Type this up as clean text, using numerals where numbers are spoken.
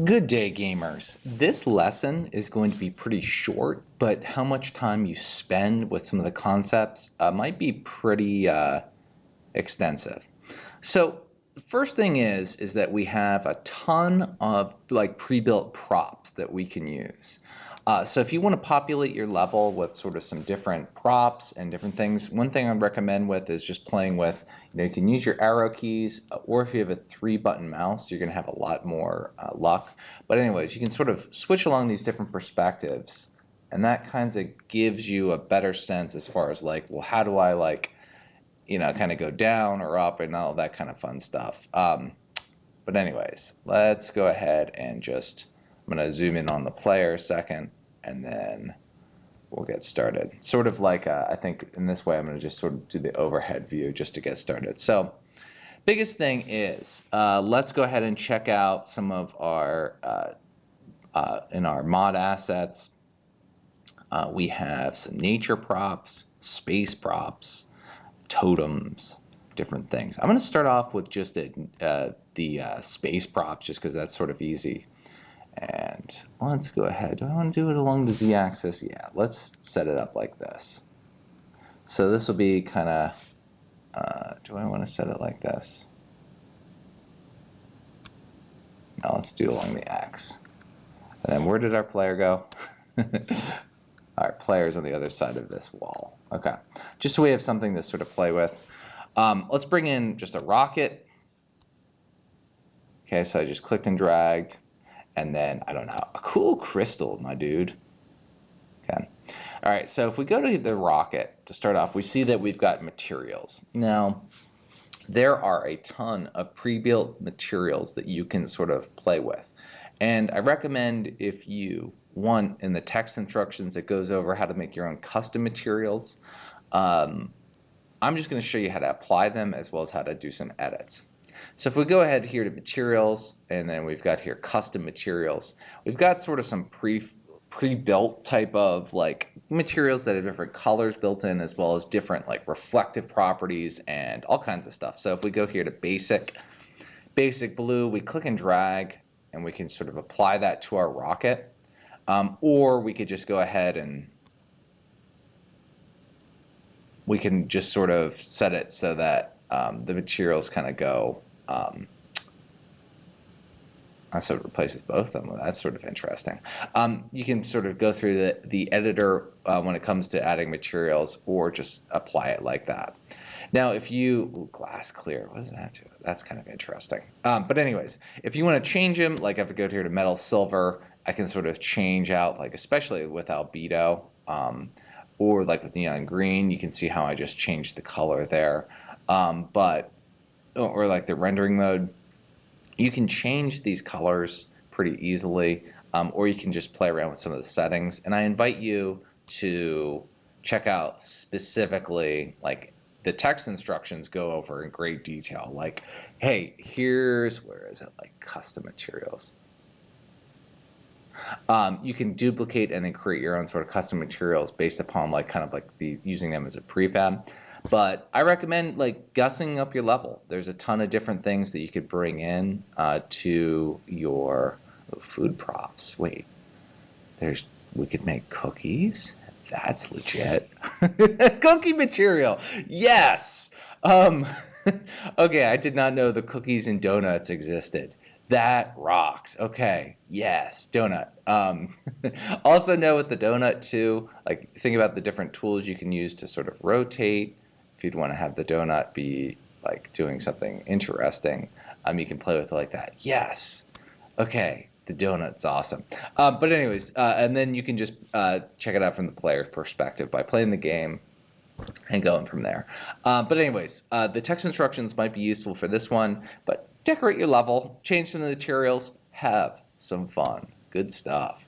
Good day, gamers. This lesson is going to be pretty short, but how much time you spend with some of the concepts might be pretty extensive. So, the first thing is that we have a ton of like pre-built props that we can use. So if you want to populate your level with sort of some different props and different things, one thing I'd recommend with is just playing with, you can use your arrow keys, or if you have a 3-button mouse, you're going to have a lot more luck. But anyways, you can sort of switch along these different perspectives, and that kind of gives you a better sense as far as like, well, how do I like, kind of go down or up and all that kind of fun stuff. But anyways, let's go ahead and I'm going to zoom in on the player a second, and then we'll get started. Sort of like, I think in this way, I'm going to just sort of do the overhead view just to get started. So biggest thing is, let's go ahead and check out some of our, in our mod assets, we have some nature props, space props, totems, different things. I'm going to start off with just the space props just because that's sort of easy. And let's go ahead. Do I want to do it along the z-axis? Yeah, let's set it up like this. So this will be kind of, do I want to set it like this? Now let's do along the x. And then where did our player go? Our player's on the other side of this wall. Okay, just so we have something to sort of play with. Let's bring in just a rocket. Okay, so I just clicked and dragged. And then, I don't know, a cool crystal, my dude. Okay. All right, so if we go to the rocket to start off, we see that we've got materials. Now, there are a ton of pre-built materials that you can sort of play with. And I recommend if you want in the text instructions that goes over how to make your own custom materials, I'm just going to show you how to apply them as well as how to do some edits. So if we go ahead here to materials, and then we've got here custom materials, we've got sort of some pre-built type of like materials that have different colors built in, as well as different like reflective properties and all kinds of stuff. So if we go here to basic blue, we click and drag, and we can sort of apply that to our rocket. Or we could just go ahead and we can just sort of set it so that the materials kind of go, that sort of replaces both of them. That's sort of interesting. You can sort of go through the editor when it comes to adding materials, or just apply it like that. Now, if you, glass clear, what does that do? That's kind of interesting. But anyways, if you want to change them, like if I go here to metal silver, I can sort of change out, like especially with albedo, or like with neon green, you can see how I just changed the color there. Or like the rendering mode, you can change these colors pretty easily, or you can just play around with some of the settings. And I invite you to check out specifically, like the text instructions go over in great detail. Like, hey, where is it? Like custom materials. You can duplicate and then create your own sort of custom materials based upon like kind of like using them as a prefab. But I recommend like gussing up your level. There's a ton of different things that you could bring in to your food props. Wait, we could make cookies. That's legit. Cookie material. Yes. Okay, I did not know the cookies and donuts existed. That rocks. Okay, yes, donut. Also know with the donut too, like think about the different tools you can use to sort of rotate. If you'd want to have the donut be like doing something interesting, you can play with it like that. Yes. Okay, the donut's awesome. But anyways, and then you can just check it out from the player's perspective by playing the game and going from there. But anyways, the text instructions might be useful for this one, but decorate your level, change some of the materials, have some fun. Good stuff.